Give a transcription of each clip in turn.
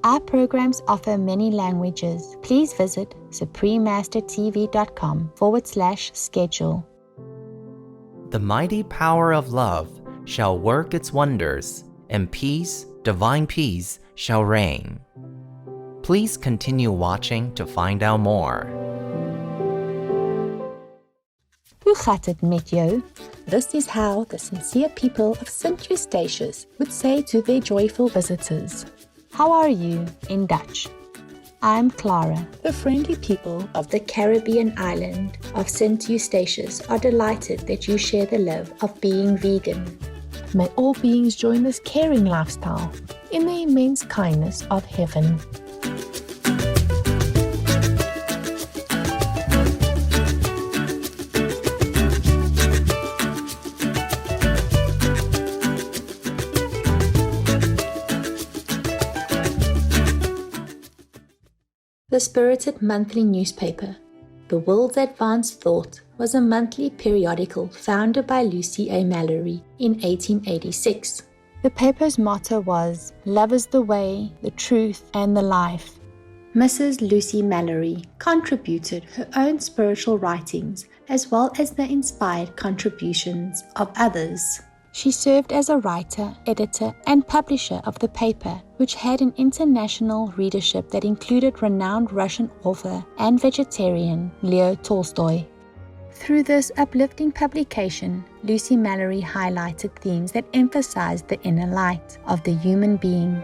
Our programs offer many languages. Please visit suprememastertv.com/schedule. The mighty power of love shall work its wonders, and peace, divine peace, shall reign. Please continue watching to find out more. Hoe gaat het met jou? This is how the sincere people of St. Eustatius would say to their joyful visitors. How are you in Dutch? I'm Clara. The friendly people of the Caribbean island of St. Eustatius are delighted that you share the love of being vegan. May all beings join this caring lifestyle in the immense kindness of heaven. The spirited monthly newspaper, The World's Advanced Thought, was a monthly periodical founded by Lucy A. Mallory in 1886. The paper's motto was, "Love is the way, the truth, and the life." Mrs. Lucy Mallory contributed her own spiritual writings as well as the inspired contributions of others. She served as a writer, editor, and publisher of the paper, which had an international readership that included renowned Russian author and vegetarian Leo Tolstoy. Through this uplifting publication, Lucy Mallory highlighted themes that emphasized the inner light of the human being.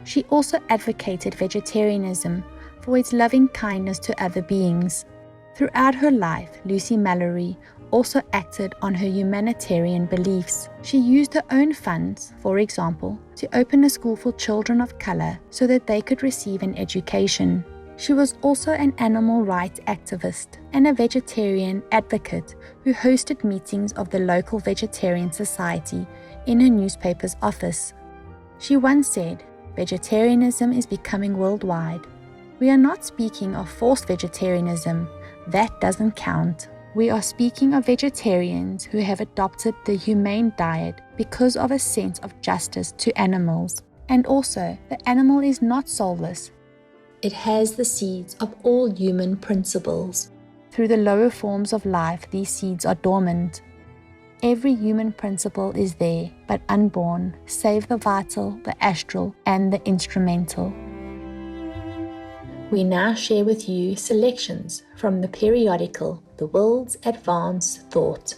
She also advocated vegetarianism for its loving kindness to other beings. Throughout her life, Lucy Mallory also acted on her humanitarian beliefs. She used her own funds, for example, to open a school for children of color so that they could receive an education. She was also an animal rights activist and a vegetarian advocate who hosted meetings of the local vegetarian society in her newspaper's office. She once said, "Vegetarianism is becoming worldwide. We are not speaking of forced vegetarianism. That doesn't count. We are speaking of vegetarians who have adopted the humane diet because of a sense of justice to animals. And also, the animal is not soulless. It has the seeds of all human principles. Through the lower forms of life, these seeds are dormant. Every human principle is there, but unborn, save the vital, the astral, and the instrumental." We now share with you selections from the periodical, The World's Advanced Thought.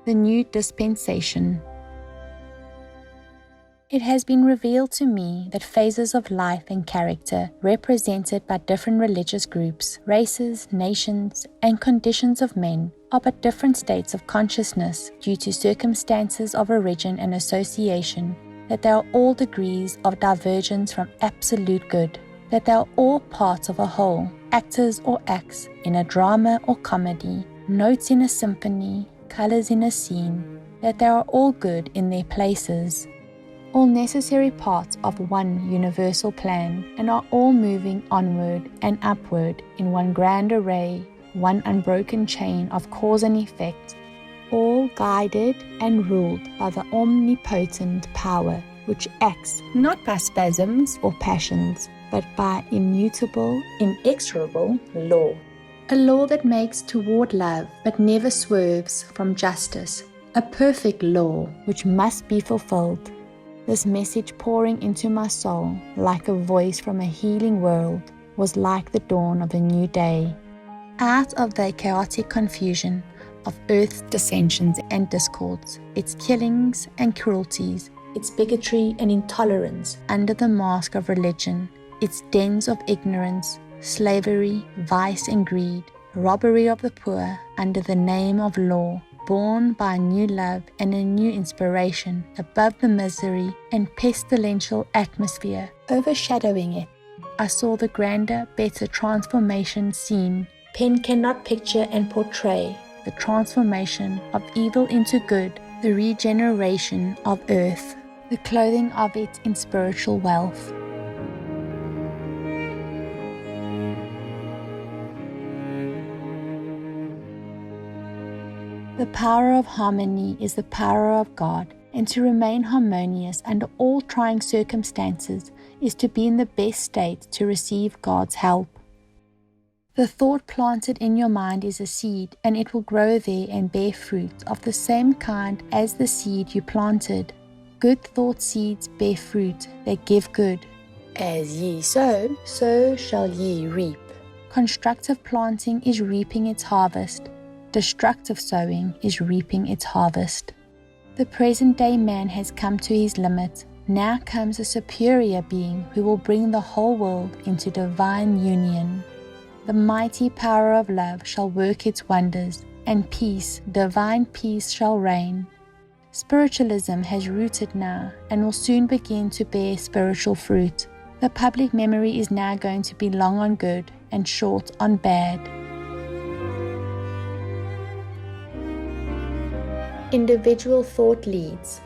The New Dispensation. It has been revealed to me that phases of life and character represented by different religious groups, races, nations, and conditions of men are but different states of consciousness due to circumstances of origin and association, that they are all degrees of divergence from absolute good, that they are all parts of a whole, actors or acts in a drama or comedy, notes in a symphony, colors in a scene, that they are all good in their places, all necessary parts of one universal plan, and are all moving onward and upward in one grand array, one unbroken chain of cause and effect, all guided and ruled by the omnipotent power, which acts not by spasms or passions, but by immutable, inexorable law. A law that makes toward love, but never swerves from justice. A perfect law which must be fulfilled. This message pouring into my soul, like a voice from a healing world, was like the dawn of a new day. Out of the chaotic confusion of earth's dissensions and discords, its killings and cruelties, its bigotry and intolerance under the mask of religion, its dens of ignorance, slavery, vice and greed, robbery of the poor under the name of law, born by a new love and a new inspiration above the misery and pestilential atmosphere overshadowing it, I saw the grander, better transformation seen. Pen cannot picture and portray the transformation of evil into good, the regeneration of earth, the clothing of it in spiritual wealth. The power of harmony is the power of God, and to remain harmonious under all trying circumstances is to be in the best state to receive God's help. The thought planted in your mind is a seed, and it will grow there and bear fruit of the same kind as the seed you planted. Good thought seeds bear fruit that give good. As ye sow, so shall ye reap. Constructive planting is reaping its harvest. Destructive sowing is reaping its harvest. The present-day man has come to his limit. Now comes a superior being who will bring the whole world into divine union. The mighty power of love shall work its wonders, and peace, divine peace, shall reign. Spiritualism has rooted now and will soon begin to bear spiritual fruit. The public memory is now going to be long on good and short on bad. Individual thought leads.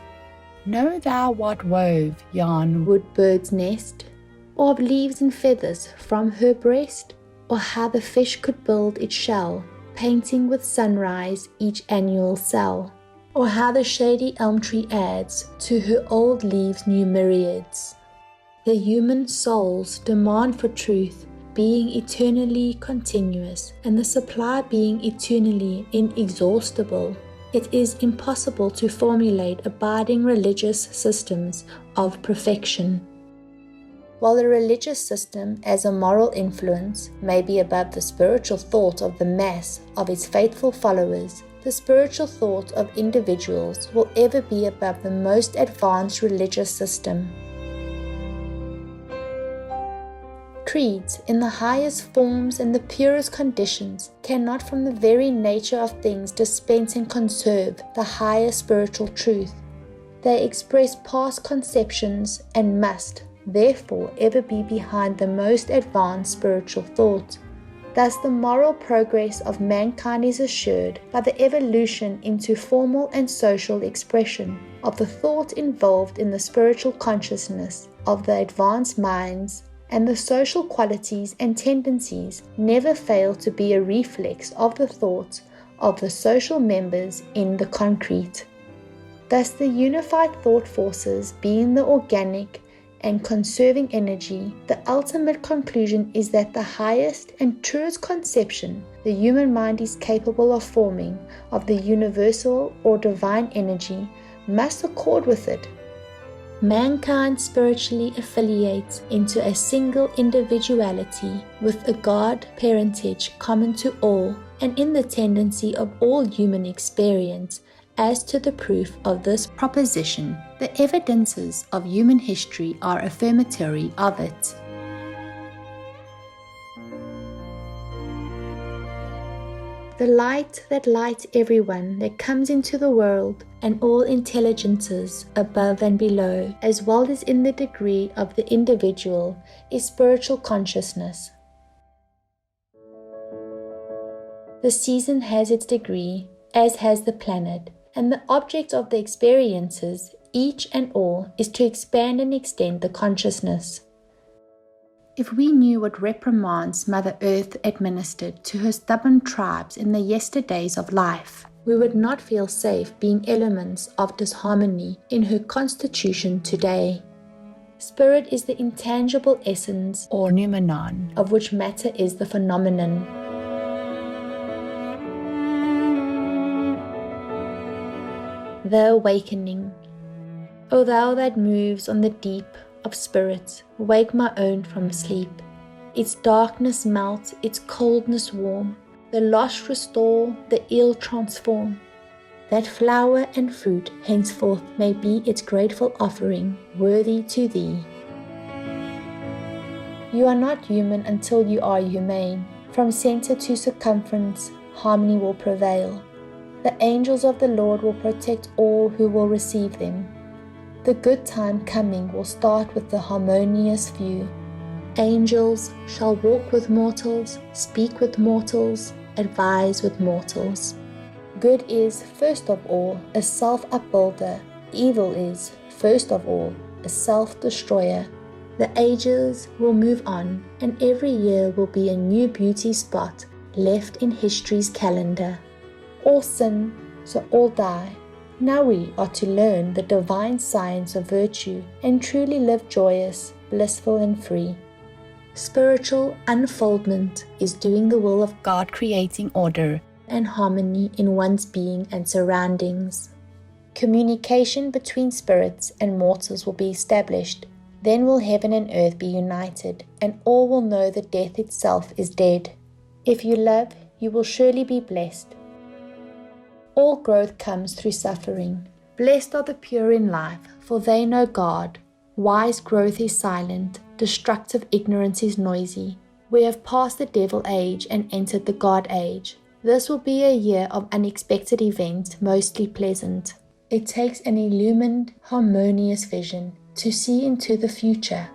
Know thou what wove yon wood-bird's nest, or of leaves and feathers from her breast, or how the fish could build its shell, painting with sunrise each annual cell, or how the shady elm tree adds to her old leaves new myriads. The human soul's demand for truth being eternally continuous, and the supply being eternally inexhaustible, it is impossible to formulate abiding religious systems of perfection. While the religious system as a moral influence may be above the spiritual thought of the mass of its faithful followers, the spiritual thought of individuals will ever be above the most advanced religious system. Creeds, in the highest forms and the purest conditions, cannot from the very nature of things dispense and conserve the higher spiritual truth. They express past conceptions and must, therefore, ever be behind the most advanced spiritual thought. Thus the moral progress of mankind is assured by the evolution into formal and social expression of the thought involved in the spiritual consciousness of the advanced minds, and the social qualities and tendencies never fail to be a reflex of the thought of the social members in the concrete. Thus the unified thought forces being the organic and conserving energy, the ultimate conclusion is that the highest and truest conception the human mind is capable of forming of the universal or divine energy must accord with it. Mankind spiritually affiliates into a single individuality with a God parentage common to all, and in the tendency of all human experience. As to the proof of this proposition, the evidences of human history are affirmatory of it. The light that lights everyone that comes into the world, and all intelligences above and below, as well as in the degree of the individual, is spiritual consciousness. The season has its degree, as has the planet, and the object of the experiences, each and all, is to expand and extend the consciousness. If we knew what reprimands Mother Earth administered to her stubborn tribes in the yesterdays of life, we would not feel safe being elements of disharmony in her constitution today. Spirit is the intangible essence, or noumenon, of which matter is the phenomenon. The awakening. O thou that moves on the deep of spirit, wake my own from sleep. Its darkness melt, its coldness warm, the lost restore, the ill transform. That flower and fruit henceforth may be its grateful offering, worthy to thee. You are not human until you are humane. From center to circumference, harmony will prevail. The angels of the Lord will protect all who will receive them. The good time coming will start with the harmonious view. Angels shall walk with mortals, speak with mortals, advise with mortals. Good is, first of all, a self-upbuilder. Evil is, first of all, a self-destroyer. The ages will move on, and every year will be a new beauty spot left in history's calendar. All sin, so all die. Now we are to learn the divine science of virtue and truly live joyous, blissful and free. Spiritual unfoldment is doing the will of God, creating order and harmony in one's being and surroundings. Communication between spirits and mortals will be established. Then will heaven and earth be united, and all will know that death itself is dead. If you love, you will surely be blessed. All growth comes through suffering. Blessed are the pure in life, for they know God. Wise growth is silent, destructive ignorance is noisy. We have passed the devil age and entered the God age. This will be a year of unexpected events, mostly pleasant. It takes an illumined, harmonious vision to see into the future.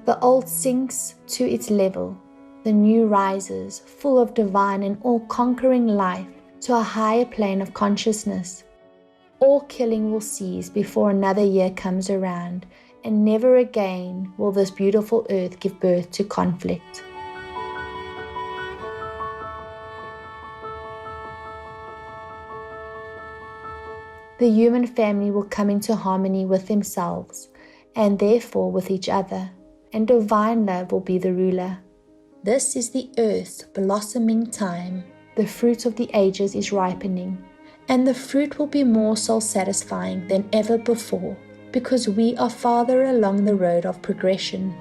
The old sinks to its level. The new rises, full of divine and all-conquering life, to a higher plane of consciousness. All killing will cease before another year comes around, and never again will this beautiful earth give birth to conflict. The human family will come into harmony with themselves, and therefore with each other, and divine love will be the ruler. This is the earth's blossoming time. The fruit of the ages is ripening, and the fruit will be more soul-satisfying than ever before, because we are farther along the road of progression.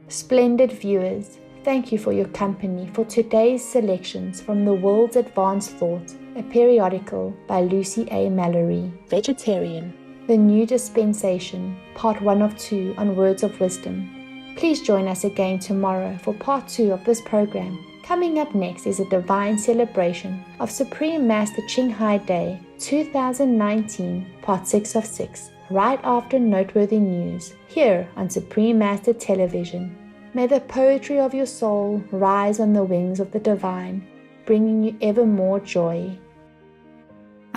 Splendid viewers, thank you for your company for today's selections from The World's Advanced Thought, a periodical by Lucy A. Mallory. Vegetarian. The New Dispensation, Part 1 of 2 on Words of Wisdom. Please join us again tomorrow for Part 2 of this program. Coming up next is a divine celebration of Supreme Master Ching Hai Day 2019, Part 6 of 6, right after noteworthy news, here on Supreme Master Television. May the poetry of your soul rise on the wings of the divine, bringing you ever more joy.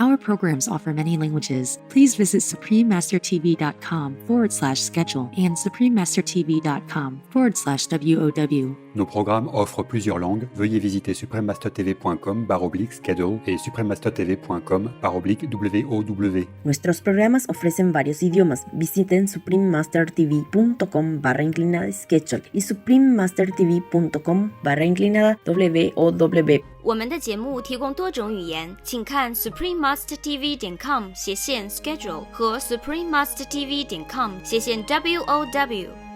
Our programs offer many languages. Please visit suprememastertv.com/schedule and suprememastertv.com/WOW. Nos programmes offrent plusieurs langues. Veuillez visiter suprememastertv.com/schedule et suprememastertv.com/WOW. Nuestros programas ofrecen varios idiomas. Visiten suprememastertv.com/schedule y suprememastertv.com/WOW. 我们的节目提供多种语言，请看 suprememastertv.com/schedule 和 suprememastertv.com/WOW。